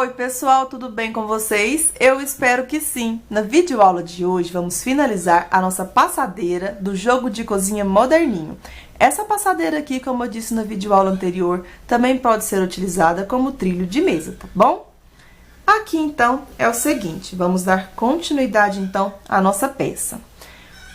Oi pessoal, tudo bem com vocês? Eu espero que sim! Na videoaula de hoje vamos finalizar a nossa passadeira do jogo de cozinha moderninho. Essa passadeira aqui, como eu disse na videoaula anterior, também pode ser utilizada como trilho de mesa, tá bom? Aqui então é o seguinte, vamos dar continuidade então à nossa peça.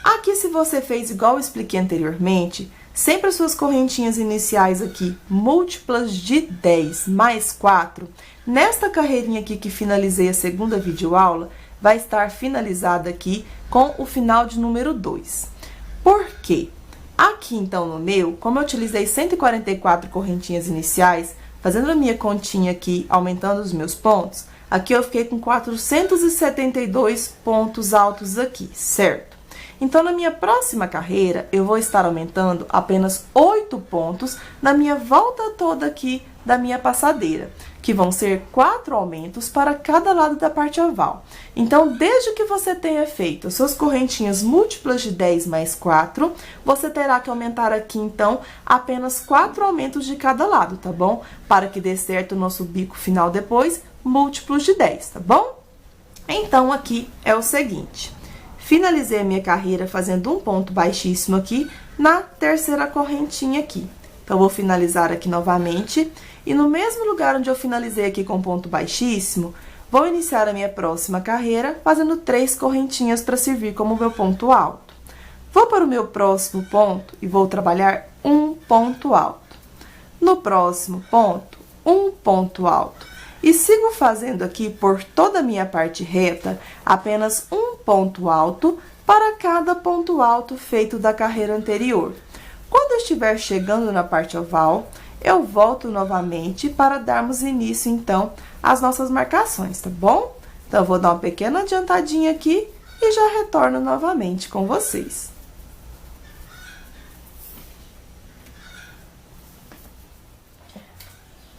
Aqui, se você fez igual eu expliquei anteriormente, sempre as suas correntinhas iniciais aqui, múltiplas de 10 mais 4, nesta carreirinha aqui que finalizei a segunda videoaula, vai estar finalizada aqui com o final de número 2. Por quê? Aqui, então, no meu, como eu utilizei 144 correntinhas iniciais, fazendo a minha continha aqui, aumentando os meus pontos, aqui eu fiquei com 472 pontos altos aqui, certo? Então, na minha próxima carreira, eu vou estar aumentando apenas 8 pontos na minha volta toda aqui da minha passadeira, que vão ser 4 aumentos para cada lado da parte oval. Então, desde que você tenha feito as suas correntinhas múltiplas de 10 mais 4, você terá que aumentar aqui, então, apenas 4 aumentos de cada lado, tá bom? Para que dê certo o nosso bico final depois, múltiplos de 10, tá bom? Então, aqui é o seguinte... Finalizei a minha carreira fazendo um ponto baixíssimo aqui na terceira correntinha aqui. Então, vou finalizar aqui novamente. E no mesmo lugar onde eu finalizei aqui com ponto baixíssimo, vou iniciar a minha próxima carreira fazendo 3 correntinhas para servir como meu ponto alto. Vou para o meu próximo ponto e vou trabalhar um ponto alto. No próximo ponto, um ponto alto. E sigo fazendo aqui, por toda a minha parte reta, apenas um ponto alto para cada ponto alto feito da carreira anterior. Quando eu estiver chegando na parte oval, eu volto novamente para darmos início, então, às nossas marcações, tá bom? Então, eu vou dar uma pequena adiantadinha aqui e já retorno novamente com vocês.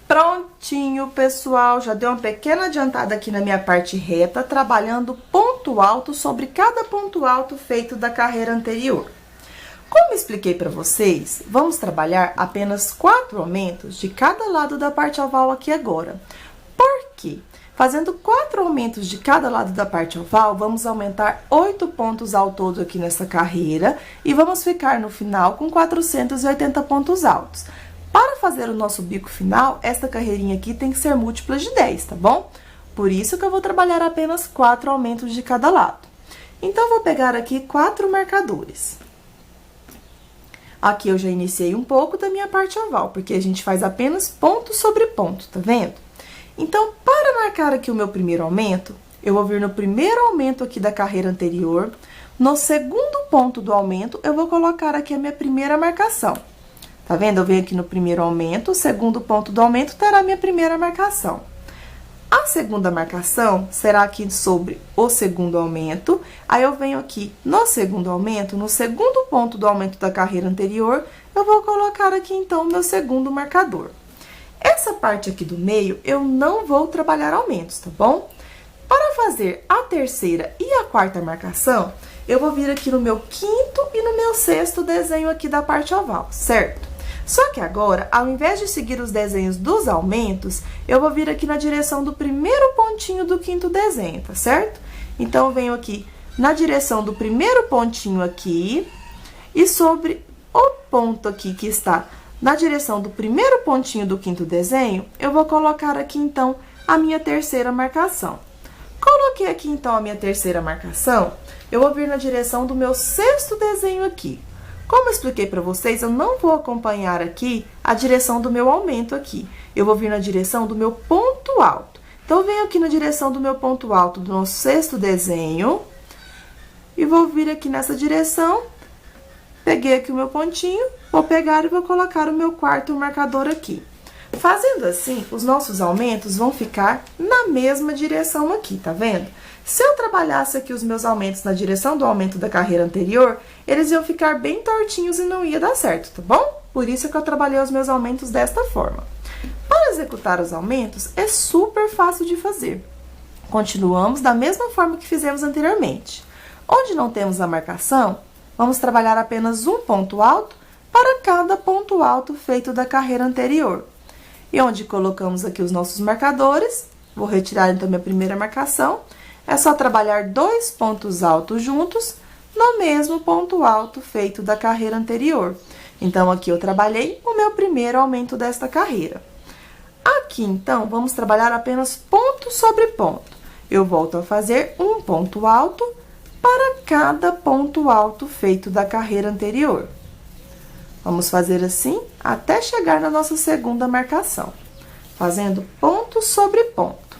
Prontinho, pessoal, já deu uma pequena adiantada aqui na minha parte reta, trabalhando ponto alto sobre cada ponto alto feito da carreira anterior. Como expliquei para vocês, vamos trabalhar apenas 4 aumentos de cada lado da parte oval aqui agora. Por quê? Fazendo 4 aumentos de cada lado da parte oval, vamos aumentar 8 pontos ao todo aqui nessa carreira e vamos ficar no final com 480 pontos altos. Para fazer o nosso bico final, esta carreirinha aqui tem que ser múltipla de 10, tá bom? Por isso que eu vou trabalhar apenas 4 aumentos de cada lado. Então, eu vou pegar aqui 4 marcadores. Aqui eu já iniciei um pouco da minha parte oval, porque a gente faz apenas ponto sobre ponto, tá vendo? Então, para marcar aqui o meu primeiro aumento, eu vou vir no primeiro aumento aqui da carreira anterior. No segundo ponto do aumento, eu vou colocar aqui a minha primeira marcação. Tá vendo? Eu venho aqui no primeiro aumento, o segundo ponto do aumento terá a minha primeira marcação. A segunda marcação será aqui sobre o segundo aumento, aí eu venho aqui no segundo aumento, no segundo ponto do aumento da carreira anterior, eu vou colocar aqui, então, o meu segundo marcador. Essa parte aqui do meio, eu não vou trabalhar aumentos, tá bom? Para fazer a terceira e a quarta marcação, eu vou vir aqui no meu quinto e no meu sexto desenho aqui da parte oval, certo? Só que agora, ao invés de seguir os desenhos dos aumentos, eu vou vir aqui na direção do primeiro pontinho do quinto desenho, tá certo? Então, eu venho aqui na direção do primeiro pontinho aqui, e sobre o ponto aqui que está na direção do primeiro pontinho do quinto desenho, eu vou colocar aqui, então, a minha terceira marcação. Coloquei aqui, então, a minha terceira marcação, eu vou vir na direção do meu sexto desenho aqui. Como eu expliquei para vocês, eu não vou acompanhar aqui a direção do meu aumento aqui. Eu vou vir na direção do meu ponto alto. Então, eu venho aqui na direção do meu ponto alto do nosso sexto desenho. E vou vir aqui nessa direção. Peguei aqui o meu pontinho, vou pegar e vou colocar o meu quarto marcador aqui. Fazendo assim, os nossos aumentos vão ficar na mesma direção aqui, tá vendo? Se eu trabalhasse aqui os meus aumentos na direção do aumento da carreira anterior, eles iam ficar bem tortinhos e não ia dar certo, tá bom? Por isso que eu trabalhei os meus aumentos desta forma. Para executar os aumentos, é super fácil de fazer. Continuamos da mesma forma que fizemos anteriormente. Onde não temos a marcação, vamos trabalhar apenas um ponto alto para cada ponto alto feito da carreira anterior. E onde colocamos aqui os nossos marcadores, Vou retirar, então, minha primeira marcação. É só trabalhar 2 pontos altos juntos no mesmo ponto alto feito da carreira anterior. Então, aqui eu trabalhei o meu primeiro aumento desta carreira. Aqui, então, vamos trabalhar apenas ponto sobre ponto. Eu volto a fazer um ponto alto para cada ponto alto feito da carreira anterior. Vamos fazer assim até chegar na nossa segunda marcação, fazendo ponto sobre ponto.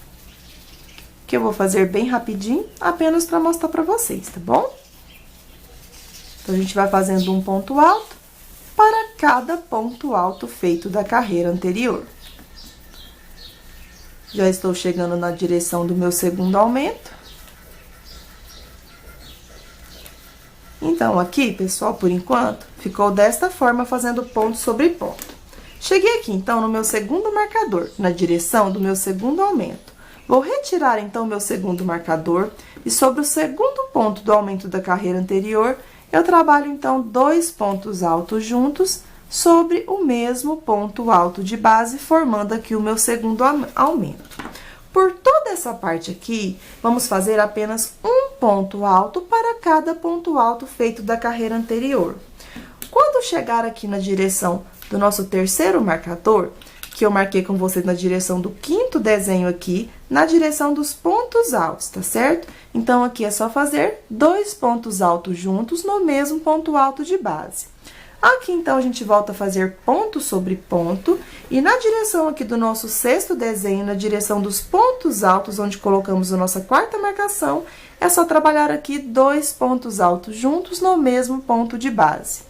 Que eu vou fazer bem rapidinho, apenas para mostrar para vocês, tá bom? Então, a gente vai fazendo um ponto alto para cada ponto alto feito da carreira anterior. Já estou chegando na direção do meu segundo aumento. Então, aqui, pessoal, por enquanto, ficou desta forma, fazendo ponto sobre ponto. Cheguei aqui, então, no meu segundo marcador, na direção do meu segundo aumento. Vou retirar, então, o meu segundo marcador e sobre o segundo ponto do aumento da carreira anterior, eu trabalho, então, 2 pontos altos juntos sobre o mesmo ponto alto de base, formando aqui o meu segundo aumento. Por toda essa parte aqui, vamos fazer apenas um ponto alto para cada ponto alto feito da carreira anterior. Quando chegar aqui na direção do nosso terceiro marcador, que eu marquei com vocês na direção do quinto desenho aqui, na direção dos pontos altos, tá certo? Então, aqui é só fazer 2 pontos altos juntos no mesmo ponto alto de base. Aqui, então, a gente volta a fazer ponto sobre ponto, e na direção aqui do nosso sexto desenho, na direção dos pontos altos, onde colocamos a nossa quarta marcação, é só trabalhar aqui 2 pontos altos juntos no mesmo ponto de base.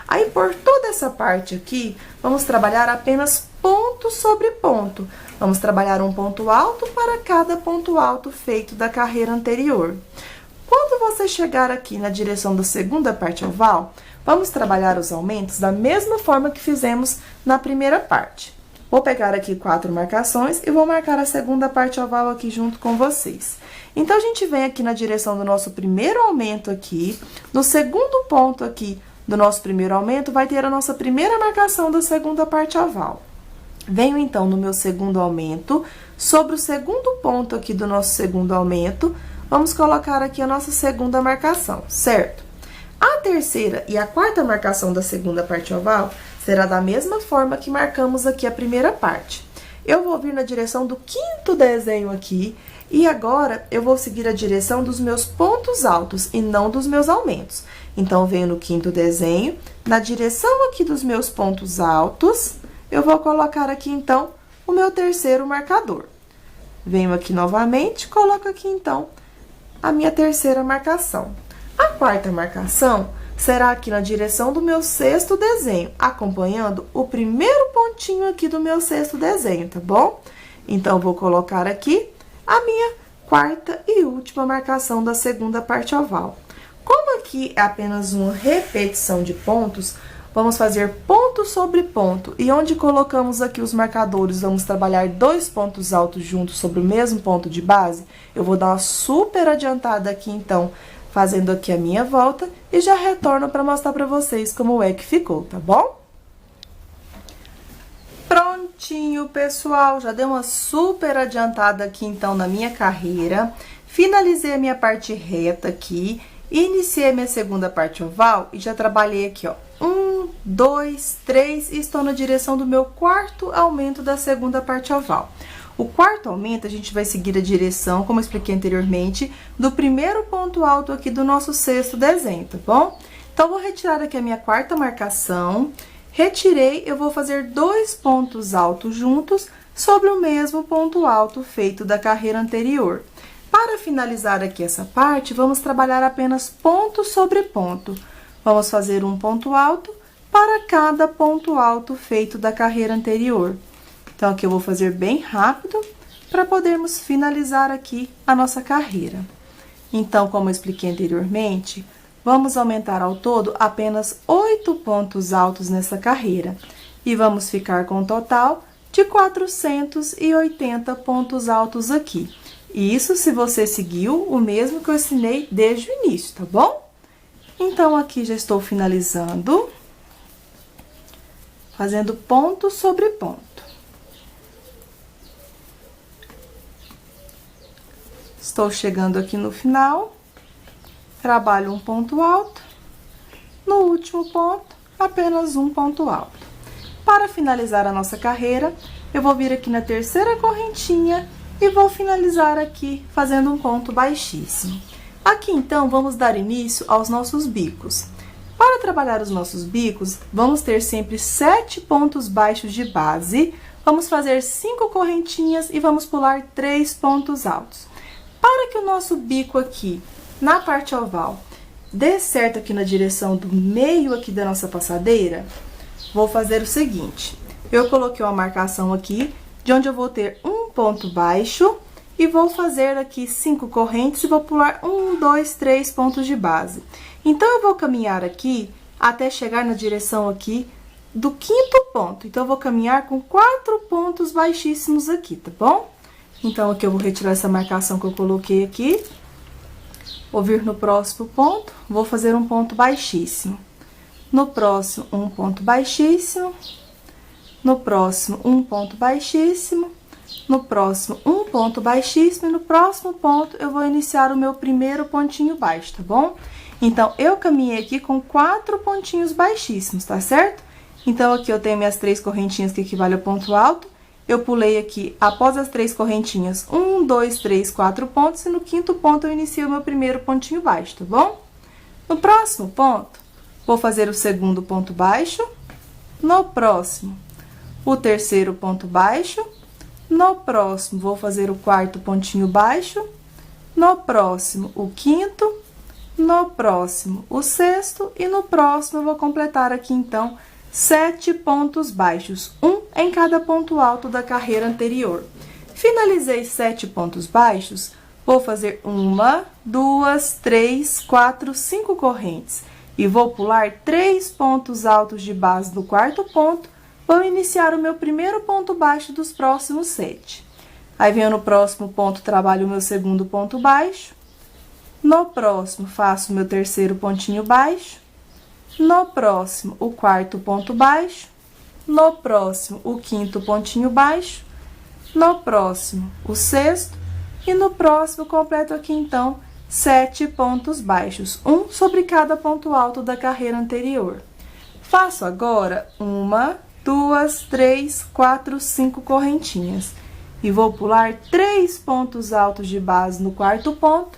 Aí, por toda essa parte aqui, vamos trabalhar apenas ponto sobre ponto. Vamos trabalhar um ponto alto para cada ponto alto feito da carreira anterior. Quando você chegar aqui na direção da segunda parte oval, vamos trabalhar os aumentos da mesma forma que fizemos na primeira parte. Vou pegar aqui 4 marcações e vou marcar a segunda parte oval aqui junto com vocês. Então, a gente vem aqui na direção do nosso primeiro aumento aqui, no segundo ponto aqui do nosso primeiro aumento, vai ter a nossa primeira marcação da segunda parte oval. Venho, então, no meu segundo aumento, sobre o segundo ponto aqui do nosso segundo aumento, vamos colocar aqui a nossa segunda marcação, certo? A terceira e a quarta marcação da segunda parte oval será da mesma forma que marcamos aqui a primeira parte. Eu vou vir na direção do quinto desenho aqui, e agora eu vou seguir a direção dos meus pontos altos e não dos meus aumentos. Então, venho no quinto desenho, na direção aqui dos meus pontos altos, eu vou colocar aqui, então, o meu terceiro marcador. Venho aqui novamente, coloco aqui, então, a minha terceira marcação. A quarta marcação será aqui na direção do meu sexto desenho, acompanhando o primeiro pontinho aqui do meu sexto desenho, tá bom? Então, vou colocar aqui a minha quarta e última marcação da segunda parte oval. Como aqui é apenas uma repetição de pontos, vamos fazer ponto sobre ponto. E onde colocamos aqui os marcadores, vamos trabalhar 2 pontos altos juntos sobre o mesmo ponto de base. Eu vou dar uma super adiantada aqui, então, fazendo aqui a minha volta, e já retorno para mostrar para vocês como é que ficou, tá bom? Prontinho, pessoal! Já dei uma super adiantada aqui, então, na minha carreira. Finalizei a minha parte reta aqui, iniciei a minha segunda parte oval e já trabalhei aqui, ó, 1, 2, 3, e estou na direção do meu quarto aumento da segunda parte oval. O quarto aumento, a gente vai seguir a direção, como eu expliquei anteriormente, do primeiro ponto alto aqui do nosso sexto desenho, tá bom? Então, vou retirar aqui a minha quarta marcação, retirei, eu vou fazer 2 pontos altos juntos sobre o mesmo ponto alto feito da carreira anterior. Para finalizar aqui essa parte, vamos trabalhar apenas ponto sobre ponto. Vamos fazer um ponto alto para cada ponto alto feito da carreira anterior. Então, aqui eu vou fazer bem rápido para podermos finalizar aqui a nossa carreira. Então, como eu expliquei anteriormente, vamos aumentar ao todo apenas 8 pontos altos nessa carreira. E vamos ficar com um total de 480 pontos altos aqui. Isso se você seguiu o mesmo que eu ensinei desde o início, tá bom? Então, aqui já estou finalizando, fazendo ponto sobre ponto. Estou chegando aqui no final, trabalho um ponto alto, no último ponto, apenas um ponto alto. Para finalizar a nossa carreira, eu vou vir aqui na terceira correntinha e vou finalizar aqui fazendo um ponto baixíssimo. Aqui, então, vamos dar início aos nossos bicos. Para trabalhar os nossos bicos, vamos ter sempre 7 pontos baixos de base, vamos fazer 5 correntinhas e vamos pular 3 pontos altos. Para que o nosso bico aqui, na parte oval, dê certo aqui na direção do meio aqui da nossa passadeira, vou fazer o seguinte, eu coloquei uma marcação aqui, de onde eu vou ter um ponto baixo, e vou fazer aqui 5 correntes e vou pular 1, 2, 3 pontos de base. Então, eu vou caminhar aqui até chegar na direção aqui do 5º ponto. Então, eu vou caminhar com 4 pontos baixíssimos aqui, tá bom? Então, aqui eu vou retirar essa marcação que eu coloquei aqui. Vou vir no próximo ponto, vou fazer um ponto baixíssimo. No próximo, um ponto baixíssimo. No próximo, um ponto baixíssimo. No próximo, um ponto baixíssimo. E no próximo ponto, eu vou iniciar o meu primeiro pontinho baixo, tá bom? Então, eu caminhei aqui com 4 pontinhos baixíssimos, tá certo? Então, aqui eu tenho minhas 3 correntinhas que equivalem ao ponto alto. Eu pulei aqui, após as 3 correntinhas, 1, 2, 3, 4 pontos. E no 5º ponto, eu iniciei o meu primeiro pontinho baixo, tá bom? No próximo ponto, vou fazer o segundo ponto baixo. No próximo, o terceiro ponto baixo. No próximo, vou fazer o 4º pontinho baixo. No próximo, o 5º. No próximo, o 6º. E no próximo, eu vou completar aqui, então, 7 pontos baixos, um em cada ponto alto da carreira anterior. Finalizei 7 pontos baixos, vou fazer 1, 2, 3, 4, 5 correntes. E vou pular 3 pontos altos de base no 4º ponto. Vou iniciar o meu primeiro ponto baixo dos próximos 7. Aí, venho no próximo ponto, trabalho o meu segundo ponto baixo. No próximo, faço o meu terceiro pontinho baixo. No próximo, o 4º ponto baixo. No próximo, o 5º pontinho baixo. No próximo, o 6º. E no próximo, completo aqui, então, 7 pontos baixos, um sobre cada ponto alto da carreira anterior. Faço agora 1, 2, 3, 4, 5 correntinhas. E vou pular 3 pontos altos de base no 4º ponto.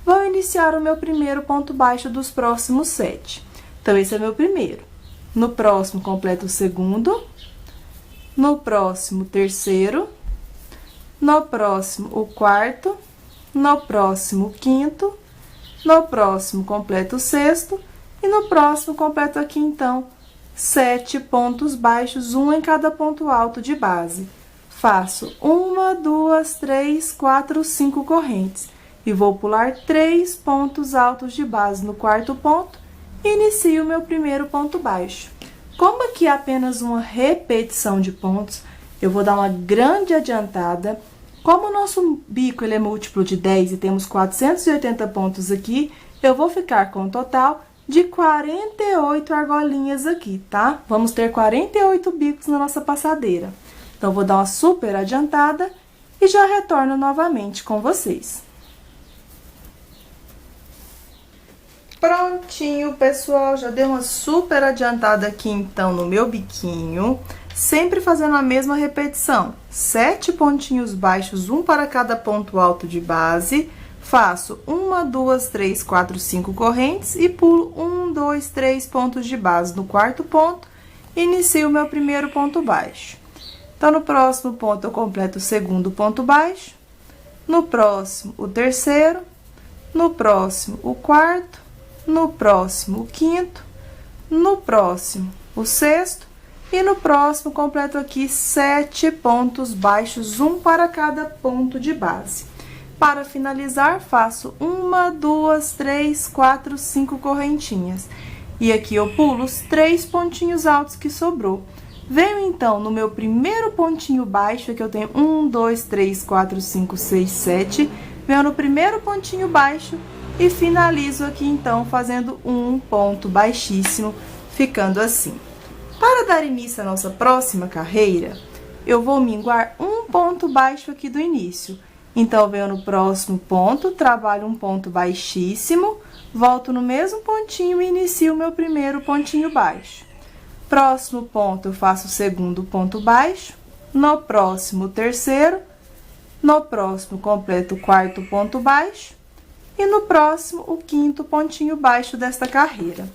Vou iniciar o meu primeiro ponto baixo dos próximos 7. Então, esse é meu primeiro. No próximo, completo o segundo. No próximo, o terceiro. No próximo, o 4º. No próximo, o 5º. No próximo, completo o 6º. E no próximo, completo aqui, então, 7 pontos baixos, um em cada ponto alto de base. Faço 1, 2, 3, 4, 5 correntes. E vou pular 3 pontos altos de base no 4º ponto e inicio o meu primeiro ponto baixo. Como aqui é apenas uma repetição de pontos, eu vou dar uma grande adiantada. Como o nosso bico ele é múltiplo de 10 e temos 480 pontos aqui, eu vou ficar com um total de 48 argolinhas aqui, tá? Vamos ter 48 bicos na nossa passadeira. Então, vou dar uma super adiantada e já retorno novamente com vocês. Prontinho, pessoal, já dei uma super adiantada aqui, então, no meu biquinho, sempre fazendo a mesma repetição. 7 pontinhos baixos, um para cada ponto alto de base. Faço 1, 2, 3, 4, 5 correntes e pulo 1, 2, 3 pontos de base no 4º ponto. Inicio o meu primeiro ponto baixo. Então, no próximo ponto, eu completo o segundo ponto baixo. No próximo, o terceiro. No próximo, o 4º. No próximo, o 5º, no próximo, o 6º, e no próximo, completo aqui 7 pontos baixos, um para cada ponto de base. Para finalizar, faço 1, 2, 3, 4, 5 correntinhas. E aqui eu pulo os 3 pontinhos altos que sobrou. Venho, então, no meu primeiro pontinho baixo, aqui eu tenho 1, 2, 3, 4, 5, 6, 7. Venho no primeiro pontinho baixo e finalizo aqui, então, fazendo um ponto baixíssimo, ficando assim. Para dar início à nossa próxima carreira, eu vou minguar um ponto baixo aqui do início. Então, eu venho no próximo ponto, trabalho um ponto baixíssimo, volto no mesmo pontinho e inicio o meu primeiro pontinho baixo. Próximo ponto, eu faço o segundo ponto baixo, no próximo, o terceiro, no próximo, completo o quarto ponto baixo, e no próximo, o quinto pontinho baixo desta carreira.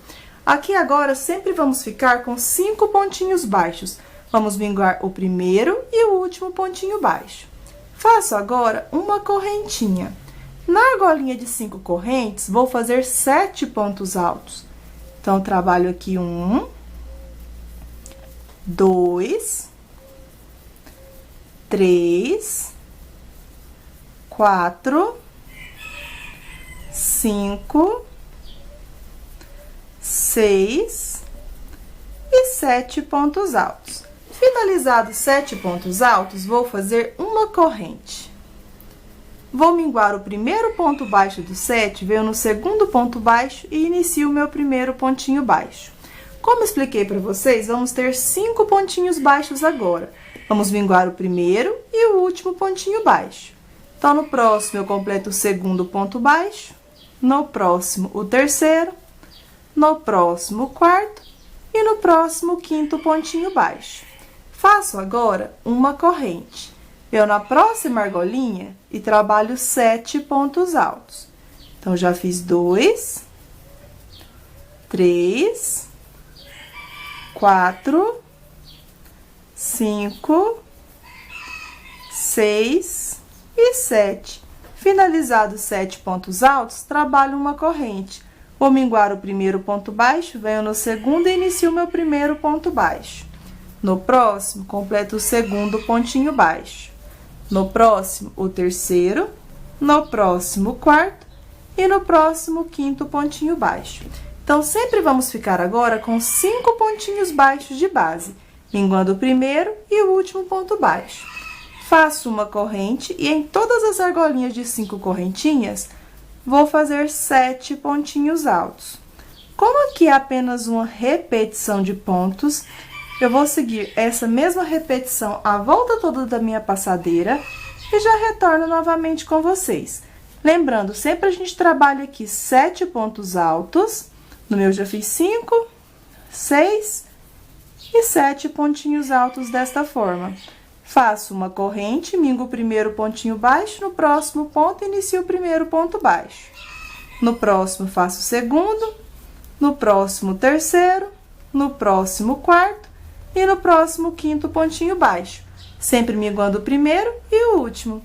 Aqui agora, sempre vamos ficar com 5 pontinhos baixos. Vamos vingar o primeiro e o último pontinho baixo. Faço agora uma correntinha. Na argolinha de 5 correntes, vou fazer 7 pontos altos. Então, trabalho aqui 1, 2, 3, 4, 5, 6 e 7 pontos altos. Finalizados 7 pontos altos, vou fazer uma corrente. Vou minguar o primeiro ponto baixo do 7, venho no segundo ponto baixo e inicio o meu primeiro pontinho baixo. Como expliquei para vocês, vamos ter 5 pontinhos baixos agora. Vamos minguar o primeiro e o último pontinho baixo. Então, no próximo, eu completo o segundo ponto baixo, no próximo, o terceiro, no próximo, o quarto e no próximo, o quinto pontinho baixo. Faço agora uma corrente. Eu na próxima argolinha e trabalho 7 pontos altos. Então, já fiz 2, 3, 4, 5, 6 e 7. Finalizados 7 pontos altos, trabalho uma corrente. Vou minguar o primeiro ponto baixo, venho no segundo e inicio o meu primeiro ponto baixo. No próximo, completo o segundo pontinho baixo. No próximo, o terceiro. No próximo, o quarto. E no próximo, o quinto pontinho baixo. Então, sempre vamos ficar agora com 5 pontinhos baixos de base, minguando o primeiro e o último ponto baixo. Faço uma corrente e em todas as argolinhas de 5 correntinhas, vou fazer 7 pontinhos altos. Como aqui é apenas uma repetição de pontos, eu vou seguir essa mesma repetição a volta toda da minha passadeira e já retorno novamente com vocês. Lembrando, sempre a gente trabalha aqui 7 pontos altos, no meu já fiz 5, 6 e 7 pontinhos altos desta forma. Faço uma corrente, mingo o primeiro pontinho baixo, no próximo ponto, inicio o primeiro ponto baixo. No próximo, faço o segundo, no próximo, o terceiro, no próximo, o quarto e no próximo, o quinto pontinho baixo. Sempre minguando o primeiro e o último.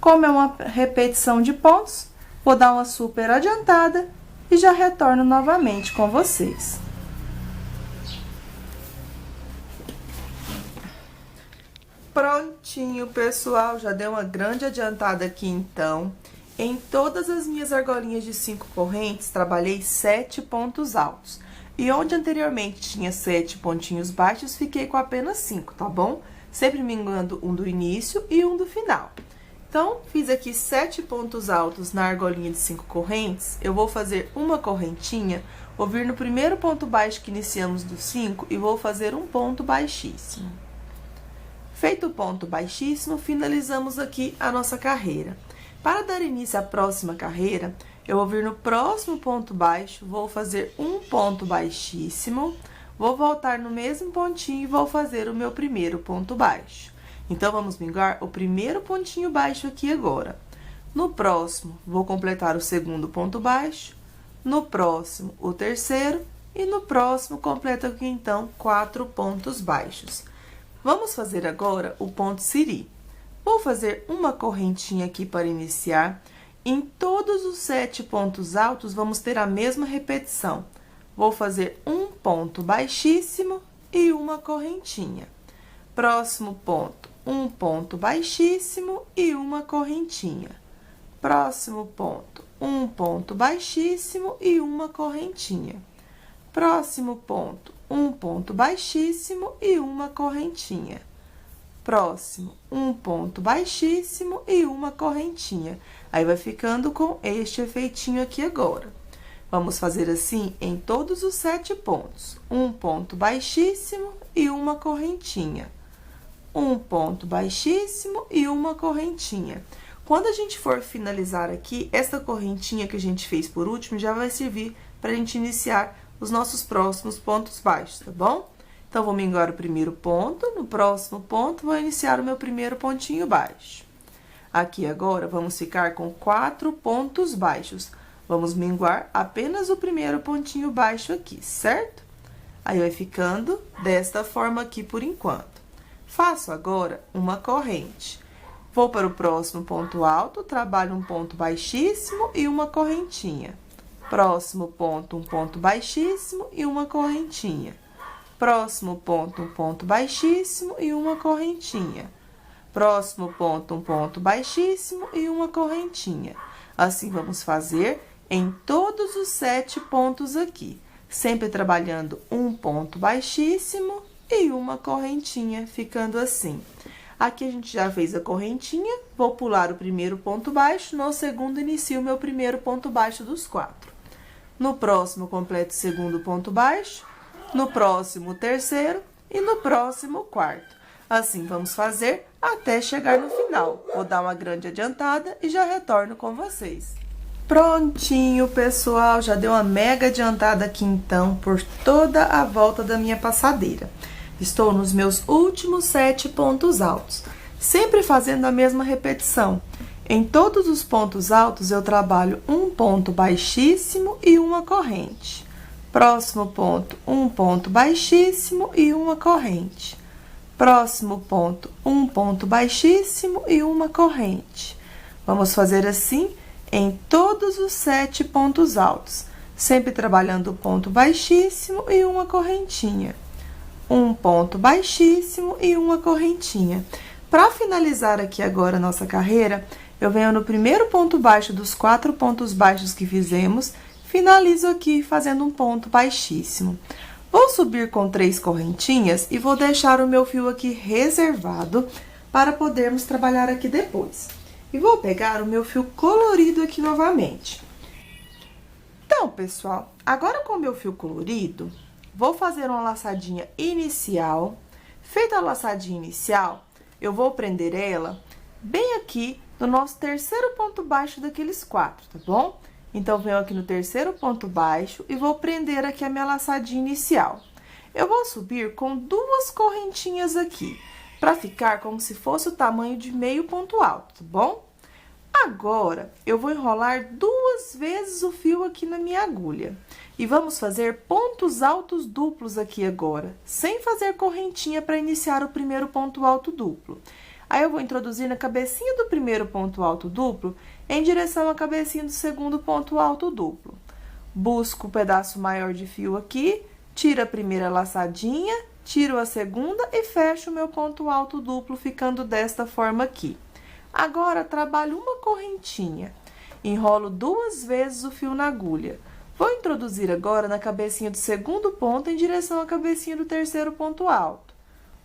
Como é uma repetição de pontos, vou dar uma super adiantada e já retorno novamente com vocês. Prontinho, pessoal, já deu uma grande adiantada aqui, então. Em todas as minhas argolinhas de 5 correntes, trabalhei 7 pontos altos. E onde anteriormente tinha 7 pontinhos baixos, fiquei com apenas 5, tá bom? Sempre minguando um do início e um do final. Então, fiz aqui 7 pontos altos na argolinha de 5 correntes. Eu vou fazer uma correntinha, vou vir no primeiro ponto baixo que iniciamos do 5 e vou fazer um ponto baixíssimo. Feito o ponto baixíssimo, finalizamos aqui a nossa carreira. Para dar início à próxima carreira, eu vou vir no próximo ponto baixo, vou fazer um ponto baixíssimo, vou voltar no mesmo pontinho e vou fazer o meu primeiro ponto baixo. Então, vamos minguar o primeiro pontinho baixo aqui agora. No próximo, vou completar o segundo ponto baixo, no próximo, o terceiro, e no próximo, completo aqui, então, 4 pontos baixos. Vamos fazer agora o ponto siri. Vou fazer uma correntinha aqui para iniciar. Em todos os 7 pontos altos, vamos ter a mesma repetição. Vou fazer um ponto baixíssimo e uma correntinha. Próximo ponto, um ponto baixíssimo e uma correntinha. Próximo ponto, um ponto baixíssimo e uma correntinha. Próximo ponto, um ponto baixíssimo e uma correntinha. Próximo, um ponto baixíssimo e uma correntinha. Aí, vai ficando com este efeitinho aqui agora. Vamos fazer assim em todos os 7 pontos. Um ponto baixíssimo e uma correntinha. Um ponto baixíssimo e uma correntinha. Quando a gente for finalizar aqui, essa correntinha que a gente fez por último já vai servir para a gente iniciar os nossos próximos pontos baixos, tá bom? Então, vou minguar o primeiro ponto, no próximo ponto, vou iniciar o meu primeiro pontinho baixo. Aqui agora, vamos ficar com 4 pontos baixos. Vamos minguar apenas o primeiro pontinho baixo aqui, certo? Aí, vai ficando desta forma aqui por enquanto. Faço agora uma corrente. Vou para o próximo ponto alto, trabalho um ponto baixíssimo e uma correntinha. Próximo ponto, um ponto baixíssimo e uma correntinha. Próximo ponto, um ponto baixíssimo e uma correntinha. Próximo ponto, um ponto baixíssimo e uma correntinha. Assim, vamos fazer em todos os 7 pontos aqui, sempre trabalhando um ponto baixíssimo e uma correntinha, ficando assim. Aqui a gente já fez a correntinha, vou pular o primeiro ponto baixo, no segundo inicio o meu primeiro ponto baixo dos 4. No próximo, completo o segundo ponto baixo, no próximo, o terceiro e no próximo, o quarto. Assim, vamos fazer até chegar no final. Vou dar uma grande adiantada e já retorno com vocês. Prontinho, pessoal, já deu uma mega adiantada aqui, então, por toda a volta da minha passadeira. Estou nos meus últimos 7 pontos altos, sempre fazendo a mesma repetição. Em todos os pontos altos, eu trabalho um ponto baixíssimo e uma corrente. Próximo ponto, um ponto baixíssimo e uma corrente. Próximo ponto, um ponto baixíssimo e uma corrente. Vamos fazer assim em todos os 7 pontos altos, sempre trabalhando o ponto baixíssimo e uma correntinha. Um ponto baixíssimo e uma correntinha. Para finalizar aqui agora a nossa carreira, eu venho no primeiro ponto baixo dos 4 pontos baixos que fizemos, finalizo aqui fazendo um ponto baixíssimo. Vou subir com 3 correntinhas e vou deixar o meu fio aqui reservado para podermos trabalhar aqui depois. E vou pegar o meu fio colorido aqui novamente. Então, pessoal, agora com o meu fio colorido, vou fazer uma laçadinha inicial. Feita a laçadinha inicial, eu vou prender ela bem aqui no nosso terceiro ponto baixo daqueles 4, tá bom? Então, venho aqui no terceiro ponto baixo e vou prender aqui a minha laçadinha inicial. Eu vou subir com 2 correntinhas aqui, para ficar como se fosse o tamanho de meio ponto alto, tá bom? Agora, eu vou enrolar 2 vezes o fio aqui na minha agulha. E vamos fazer pontos altos duplos aqui agora, sem fazer correntinha para iniciar o primeiro ponto alto duplo. Aí, eu vou introduzir na cabecinha do primeiro ponto alto duplo, em direção à cabecinha do segundo ponto alto duplo. Busco o pedaço maior de fio aqui, tiro a primeira laçadinha, tiro a segunda e fecho o meu ponto alto duplo, ficando desta forma aqui. Agora, trabalho uma correntinha, enrolo 2 vezes o fio na agulha. Vou introduzir agora na cabecinha do segundo ponto, em direção à cabecinha do terceiro ponto alto.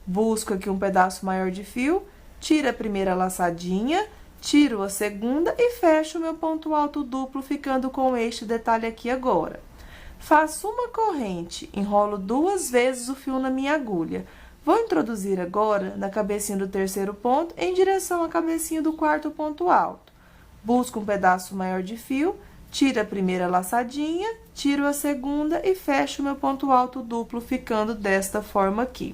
Busco aqui um pedaço maior de fio, tiro a primeira laçadinha, tiro a segunda e fecho o meu ponto alto duplo, ficando com este detalhe aqui agora. Faço uma corrente, enrolo 2 vezes o fio na minha agulha. Vou introduzir agora na cabecinha do terceiro ponto, em direção à cabecinha do quarto ponto alto. Busco um pedaço maior de fio, tiro a primeira laçadinha, tiro a segunda e fecho o meu ponto alto duplo, ficando desta forma aqui.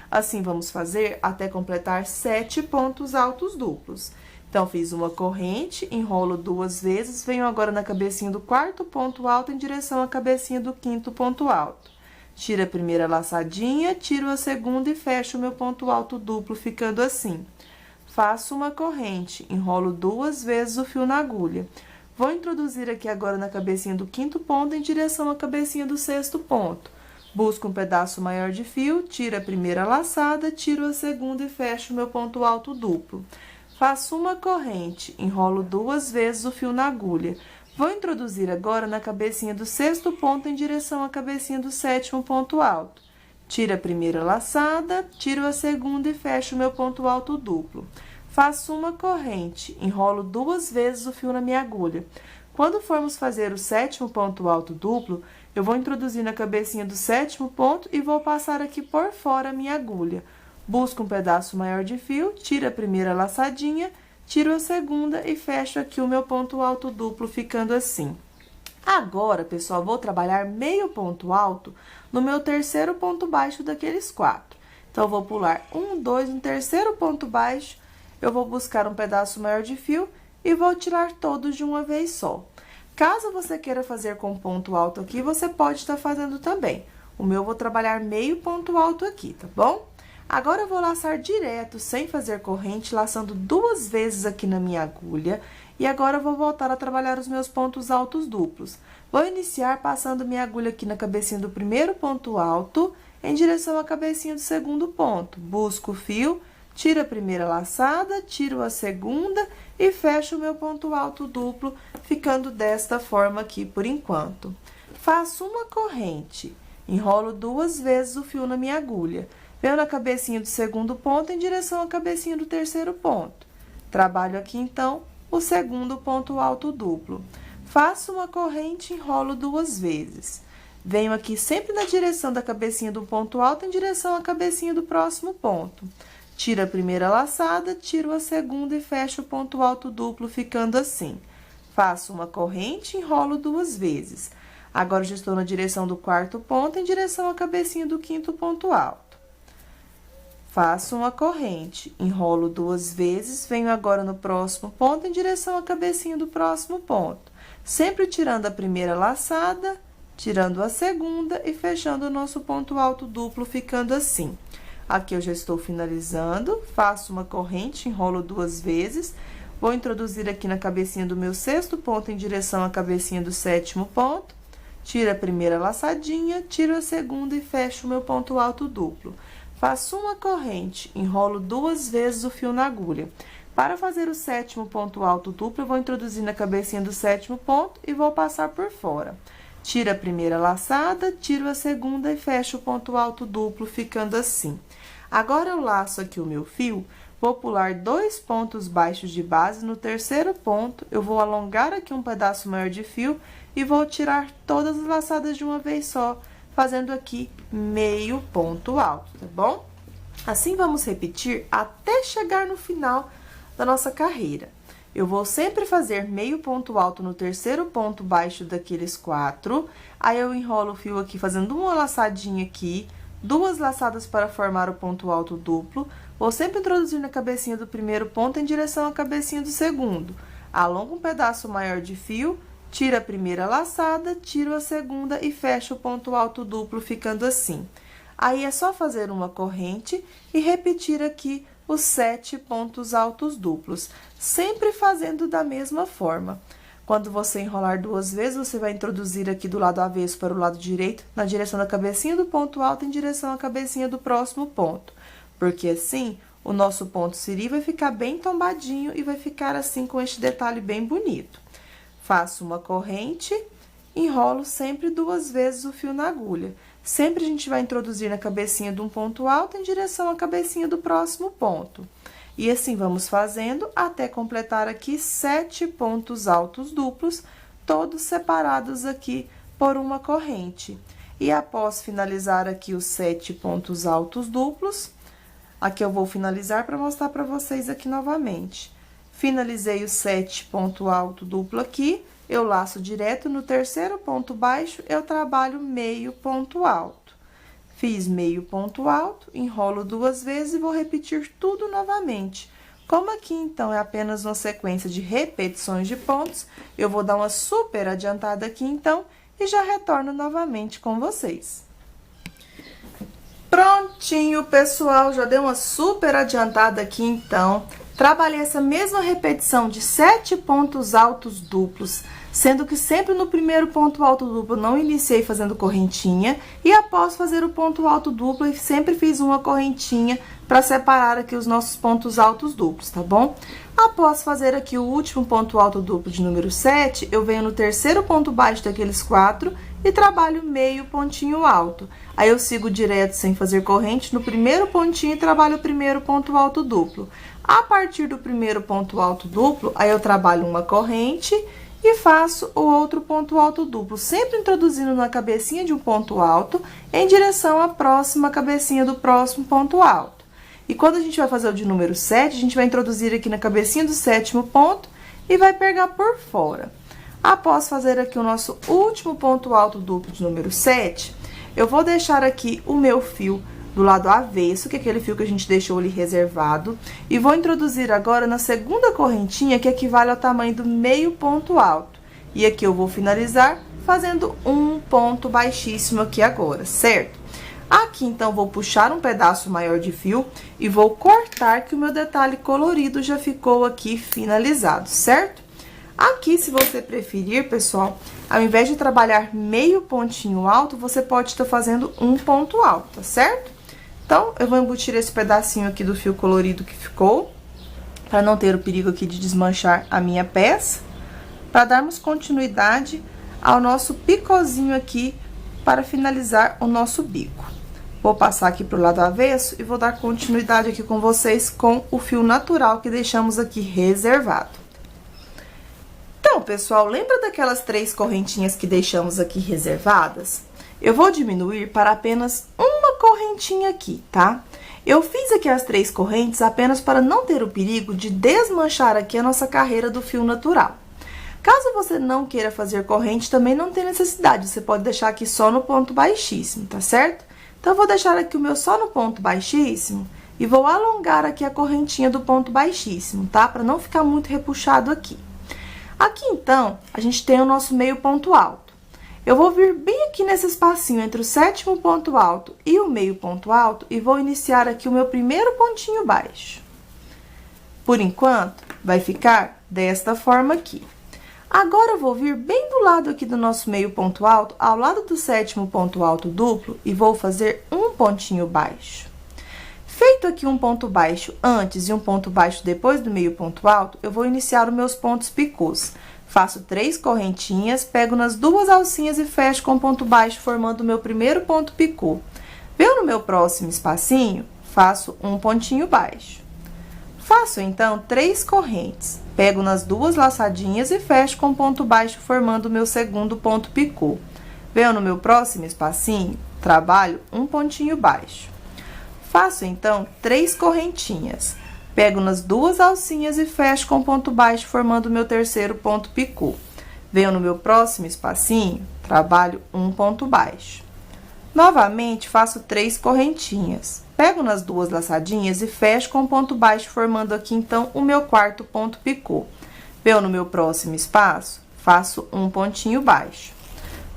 Assim, vamos fazer até completar 7 pontos altos duplos. Então, fiz uma corrente, enrolo 2 vezes, venho agora na cabecinha do quarto ponto alto em direção à cabecinha do quinto ponto alto. Tiro a primeira laçadinha, tiro a segunda e fecho o meu ponto alto duplo, ficando assim. Faço uma corrente, enrolo 2 vezes o fio na agulha. Vou introduzir aqui agora na cabecinha do quinto ponto em direção à cabecinha do sexto ponto. Busco um pedaço maior de fio, tiro a primeira laçada, tiro a segunda e fecho o meu ponto alto duplo. Faço uma corrente, enrolo 2 vezes o fio na agulha. Vou introduzir agora na cabecinha do sexto ponto em direção à cabecinha do sétimo ponto alto. Tiro a primeira laçada, tiro a segunda e fecho o meu ponto alto duplo. Faço uma corrente, enrolo 2 vezes o fio na minha agulha. Quando formos fazer o sétimo ponto alto duplo, eu vou introduzir na cabecinha do sétimo ponto e vou passar aqui por fora a minha agulha. Busco um pedaço maior de fio, tiro a primeira laçadinha, tiro a segunda e fecho aqui o meu ponto alto duplo, ficando assim. Agora, pessoal, vou trabalhar meio ponto alto no meu terceiro ponto baixo daqueles 4. Então, eu vou pular 1, 2, no terceiro ponto baixo, eu vou buscar um pedaço maior de fio e vou tirar todos de uma vez só. Caso você queira fazer com ponto alto aqui, você pode estar fazendo também. O meu eu vou trabalhar meio ponto alto aqui, tá bom? Agora, eu vou laçar direto, sem fazer corrente, laçando 2 vezes aqui na minha agulha. E agora, eu vou voltar a trabalhar os meus pontos altos duplos. Vou iniciar passando minha agulha aqui na cabecinha do primeiro ponto alto, em direção à cabecinha do segundo ponto. Busco o fio, tiro a primeira laçada, tiro a segunda e fecho o meu ponto alto duplo, ficando desta forma aqui por enquanto. Faço uma corrente, enrolo 2 vezes o fio na minha agulha. Venho na cabecinha do segundo ponto em direção à cabecinha do terceiro ponto. Trabalho aqui, então, o segundo ponto alto duplo. Faço uma corrente, enrolo 2 vezes. Venho aqui sempre na direção da cabecinha do ponto alto em direção à cabecinha do próximo ponto. Tiro a primeira laçada, tiro a segunda e fecho o ponto alto duplo, ficando assim. Faço uma corrente, enrolo 2 vezes. Agora, já estou na direção do quarto ponto em direção à cabecinha do quinto ponto alto. Faço uma corrente, enrolo 2 vezes, venho agora no próximo ponto em direção à cabecinha do próximo ponto. Sempre tirando a primeira laçada, tirando a segunda e fechando o nosso ponto alto duplo, ficando assim. Aqui eu já estou finalizando, faço uma corrente, enrolo 2 vezes, vou introduzir aqui na cabecinha do meu sexto ponto em direção à cabecinha do sétimo ponto, tiro a primeira laçadinha, tiro a segunda e fecho o meu ponto alto duplo. Faço uma corrente, enrolo 2 vezes o fio na agulha. Para fazer o sétimo ponto alto duplo, eu vou introduzir na cabecinha do sétimo ponto e vou passar por fora. Tiro a primeira laçada, tiro a segunda e fecho o ponto alto duplo, ficando assim. Agora, eu laço aqui o meu fio, vou pular 2 pontos baixos de base. No terceiro ponto, eu vou alongar aqui um pedaço maior de fio e vou tirar todas as laçadas de uma vez só, fazendo aqui meio ponto alto, tá bom? Assim, vamos repetir até chegar no final da nossa carreira. Eu vou sempre fazer meio ponto alto no terceiro ponto baixo daqueles 4, aí eu enrolo o fio aqui fazendo uma laçadinha aqui, 2 laçadas para formar o ponto alto duplo, vou sempre introduzir na cabecinha do primeiro ponto em direção à cabecinha do segundo. Alongo um pedaço maior de fio, tiro a primeira laçada, tiro a segunda e fecho o ponto alto duplo, ficando assim. Aí, é só fazer uma corrente e repetir aqui os 7 pontos altos duplos, sempre fazendo da mesma forma. Quando você enrolar 2 vezes, você vai introduzir aqui do lado avesso para o lado direito, na direção da cabecinha do ponto alto, em direção à cabecinha do próximo ponto. Porque assim, o nosso ponto siri vai ficar bem tombadinho e vai ficar assim com este detalhe bem bonito. Faço uma corrente, enrolo sempre 2 vezes o fio na agulha. Sempre a gente vai introduzir na cabecinha de um ponto alto em direção à cabecinha do próximo ponto. E assim, vamos fazendo até completar aqui 7 pontos altos duplos, todos separados aqui por uma corrente. E após finalizar aqui os 7 pontos altos duplos, aqui eu vou finalizar para mostrar para vocês aqui novamente. Finalizei os 7 pontos alto duplo aqui, eu laço direto no terceiro ponto baixo, eu trabalho meio ponto alto. Fiz meio ponto alto, enrolo 2 vezes e vou repetir tudo novamente. Como aqui, então, é apenas uma sequência de repetições de pontos, eu vou dar uma super adiantada aqui, então, e já retorno novamente com vocês. Prontinho, pessoal, já dei uma super adiantada aqui, então. Trabalhei essa mesma repetição de 7 pontos altos duplos, sendo que sempre no primeiro ponto alto duplo não iniciei fazendo correntinha, e após fazer o ponto alto duplo, eu sempre fiz uma correntinha para separar aqui os nossos pontos altos duplos, tá bom? Após fazer aqui o último ponto alto duplo de número 7, eu venho no terceiro ponto baixo daqueles 4 e trabalho meio pontinho alto. Aí, eu sigo direto sem fazer corrente no primeiro pontinho e trabalho o primeiro ponto alto duplo. A partir do primeiro ponto alto duplo, aí eu trabalho uma corrente e faço o outro ponto alto duplo, sempre introduzindo na cabecinha de um ponto alto em direção à próxima cabecinha do próximo ponto alto. E quando a gente vai fazer o de número 7, a gente vai introduzir aqui na cabecinha do 7º ponto e vai pegar por fora. Após fazer aqui o nosso último ponto alto duplo de número 7, eu vou deixar aqui o meu fio do lado avesso, que é aquele fio que a gente deixou ali reservado, e vou introduzir agora na segunda correntinha, que equivale ao tamanho do meio ponto alto. E aqui eu vou finalizar fazendo um ponto baixíssimo aqui agora, certo? Aqui, então, vou puxar um pedaço maior de fio e vou cortar, que o meu detalhe colorido já ficou aqui finalizado, certo? Aqui, se você preferir, pessoal, ao invés de trabalhar meio pontinho alto, você pode estar fazendo um ponto alto, tá certo? Então, eu vou embutir esse pedacinho aqui do fio colorido que ficou, para não ter o perigo aqui de desmanchar a minha peça, para darmos continuidade ao nosso picôzinho aqui, para finalizar o nosso bico. Vou passar aqui pro lado avesso e vou dar continuidade aqui com vocês com o fio natural que deixamos aqui reservado. Então, pessoal, lembra daquelas 3 correntinhas que deixamos aqui reservadas? Eu vou diminuir para apenas uma correntinha aqui, tá? Eu fiz aqui as 3 correntes apenas para não ter o perigo de desmanchar aqui a nossa carreira do fio natural. Caso você não queira fazer corrente, também não tem necessidade, você pode deixar aqui só no ponto baixíssimo, tá certo? Então, eu vou deixar aqui o meu só no ponto baixíssimo e vou alongar aqui a correntinha do ponto baixíssimo, tá? Para não ficar muito repuxado aqui. Aqui, então, a gente tem o nosso meio ponto alto. Eu vou vir bem aqui nesse espacinho entre o 7º ponto alto e o meio ponto alto e vou iniciar aqui o meu primeiro pontinho baixo. Por enquanto, vai ficar desta forma aqui. Agora, eu vou vir bem do lado aqui do nosso meio ponto alto, ao lado do 7º ponto alto duplo, e vou fazer um pontinho baixo. Feito aqui um ponto baixo antes e um ponto baixo depois do meio ponto alto, eu vou iniciar os meus pontos picôs. Faço 3 correntinhas, pego nas 2 alcinhas e fecho com ponto baixo, formando o meu primeiro ponto picô. Veio no meu próximo espacinho, faço um pontinho baixo. Faço, então, 3 correntes. Pego nas 2 laçadinhas e fecho com ponto baixo, formando o meu segundo ponto picô. Venho no meu próximo espacinho, trabalho um pontinho baixo. Faço, então, 3 correntinhas. Pego nas 2 alcinhas e fecho com ponto baixo, formando o meu terceiro ponto picô. Venho no meu próximo espacinho, trabalho um ponto baixo. Novamente, faço 3 correntinhas. Pego nas 2 laçadinhas e fecho com ponto baixo, formando aqui, então, o meu quarto ponto picô. Venho no meu próximo espaço, faço um pontinho baixo.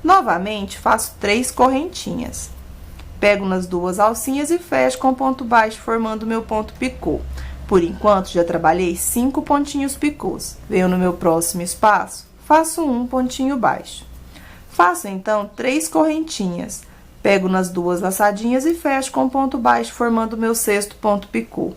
Novamente, faço 3 correntinhas. Pego nas 2 alcinhas e fecho com ponto baixo, formando o meu ponto picô. Por enquanto, já trabalhei 5 pontinhos picôs. Venho no meu próximo espaço, faço um pontinho baixo. Faço, então, 3 correntinhas. Pego nas 2 laçadinhas e fecho com ponto baixo, formando o meu sexto ponto picô.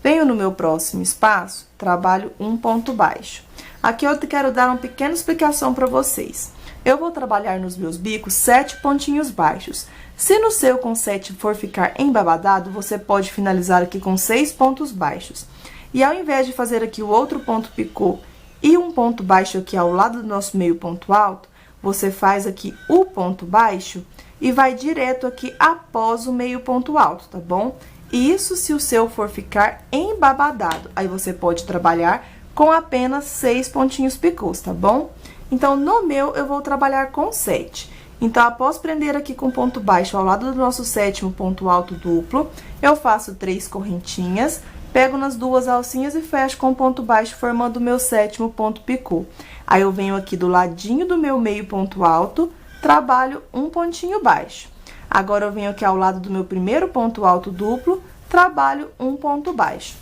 Venho no meu próximo espaço, trabalho um ponto baixo. Aqui eu quero dar uma pequena explicação para vocês. Eu vou trabalhar nos meus bicos 7 pontinhos baixos. Se no seu com 7 for ficar embabadado, você pode finalizar aqui com 6 pontos baixos. E ao invés de fazer aqui o outro ponto picô e um ponto baixo aqui ao lado do nosso meio ponto alto, você faz aqui o ponto baixo e vai direto aqui após o meio ponto alto, tá bom? Isso se o seu for ficar embabadado. Aí, você pode trabalhar com apenas 6 pontinhos picôs, tá bom? Então, no meu, eu vou trabalhar com 7. Então, após prender aqui com ponto baixo ao lado do nosso 7º ponto alto duplo, eu faço 3 correntinhas, pego nas 2 alcinhas e fecho com ponto baixo, formando o meu 7º ponto picô. Aí, eu venho aqui do ladinho do meu meio ponto alto, trabalho um pontinho baixo. Agora, eu venho aqui ao lado do meu primeiro ponto alto duplo, trabalho um ponto baixo.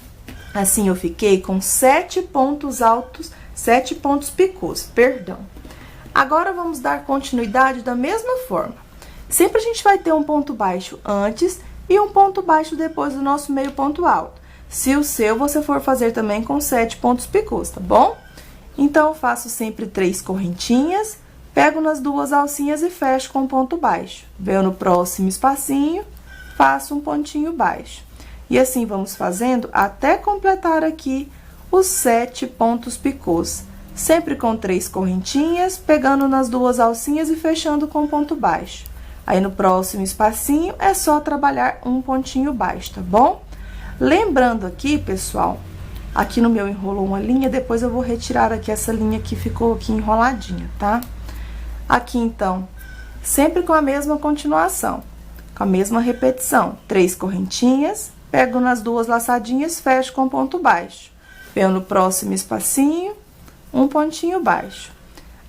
Assim, eu fiquei com 7 pontos altos, 7 pontos picôs, perdão. Agora, vamos dar continuidade da mesma forma. Sempre a gente vai ter um ponto baixo antes e um ponto baixo depois do nosso meio ponto alto. Se o seu, você for fazer também com 7 pontos picôs, tá bom? Então, eu faço sempre 3 correntinhas, pego nas 2 alcinhas e fecho com ponto baixo. Venho no próximo espacinho, faço um pontinho baixo. E assim, vamos fazendo até completar aqui os 7 pontos picôs. Sempre com 3 correntinhas, pegando nas 2 alcinhas e fechando com ponto baixo. Aí, no próximo espacinho, é só trabalhar um pontinho baixo, tá bom? Lembrando aqui, pessoal, aqui no meu enrolou uma linha, depois eu vou retirar aqui essa linha que ficou aqui enroladinha, tá? Aqui, então, sempre com a mesma continuação, com a mesma repetição. 3 correntinhas, pego nas 2 laçadinhas, fecho com ponto baixo. Venho no próximo espacinho, um pontinho baixo.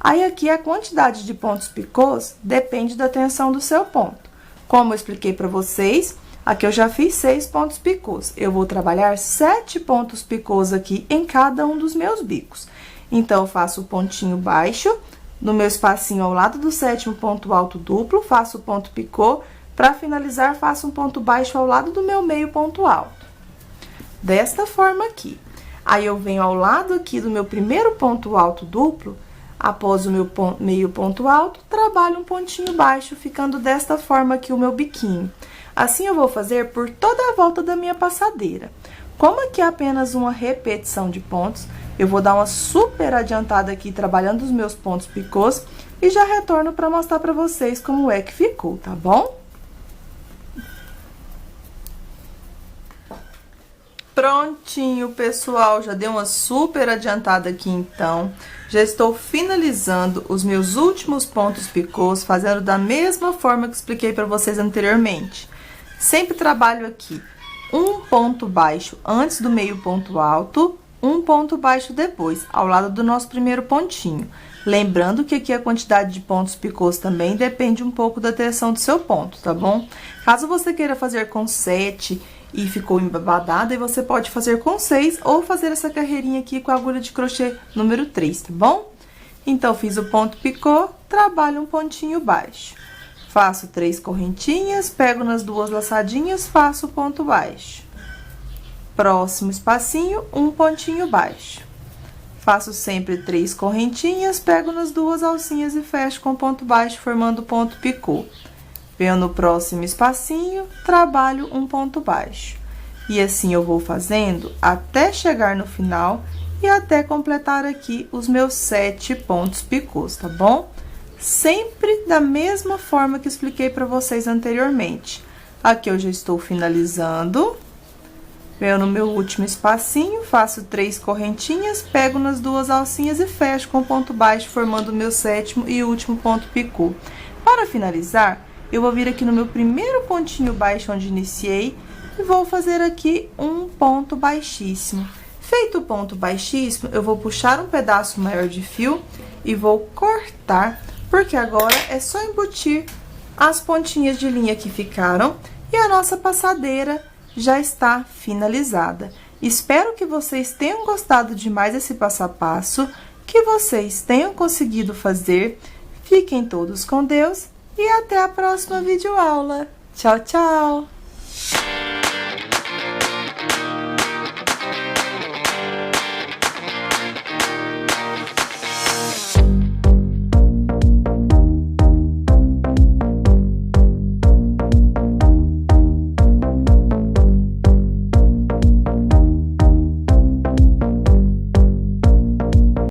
Aí, aqui, a quantidade de pontos picôs depende da tensão do seu ponto. Como eu expliquei pra vocês, aqui eu já fiz 6 pontos picôs. Eu vou trabalhar 7 pontos picôs aqui em cada um dos meus bicos. Então, eu faço o pontinho baixo, no meu espacinho ao lado do 7º ponto alto duplo, faço o ponto picô. Para finalizar, faço um ponto baixo ao lado do meu meio ponto alto. Desta forma aqui. Aí, eu venho ao lado aqui do meu primeiro ponto alto duplo, após o meu meio ponto alto, trabalho um pontinho baixo, ficando desta forma aqui o meu biquinho. Assim, eu vou fazer por toda a volta da minha passadeira. Como aqui é apenas uma repetição de pontos, eu vou dar uma super adiantada aqui, trabalhando os meus pontos picôs, e já retorno para mostrar para vocês como é que ficou, tá bom? Prontinho, pessoal, já dei uma super adiantada aqui, então. Já estou finalizando os meus últimos pontos picôs, fazendo da mesma forma que expliquei para vocês anteriormente. Sempre trabalho aqui um ponto baixo antes do meio ponto alto, um ponto baixo depois, ao lado do nosso primeiro pontinho. Lembrando que aqui a quantidade de pontos picôs também depende um pouco da tensão do seu ponto, tá bom? Caso você queira fazer com 7 e ficou embabadada, você pode fazer com 6 ou fazer essa carreirinha aqui com a agulha de crochê número 3, tá bom? Então, fiz o ponto picô, trabalho um pontinho baixo. Faço 3 correntinhas, pego nas 2 laçadinhas, faço o ponto baixo. Próximo espacinho, um pontinho baixo. Faço sempre 3 correntinhas, pego nas 2 alcinhas e fecho com ponto baixo, formando ponto picô. Venho no próximo espacinho, trabalho um ponto baixo. E assim eu vou fazendo até chegar no final e até completar aqui os meus 7 pontos picôs, tá bom? Sempre da mesma forma que expliquei para vocês anteriormente. Aqui eu já estou finalizando. Venho no meu último espacinho, faço 3 correntinhas, pego nas 2 alcinhas e fecho com ponto baixo, formando o meu 7º e último ponto picô. Para finalizar, eu vou vir aqui no meu primeiro pontinho baixo onde iniciei e vou fazer aqui um ponto baixíssimo. Feito o ponto baixíssimo, eu vou puxar um pedaço maior de fio e vou cortar, porque agora é só embutir as pontinhas de linha que ficaram e a nossa passadeira já está finalizada. Espero que vocês tenham gostado de mais esse passo a passo, que vocês tenham conseguido fazer. Fiquem todos com Deus e até a próxima videoaula. Tchau, tchau!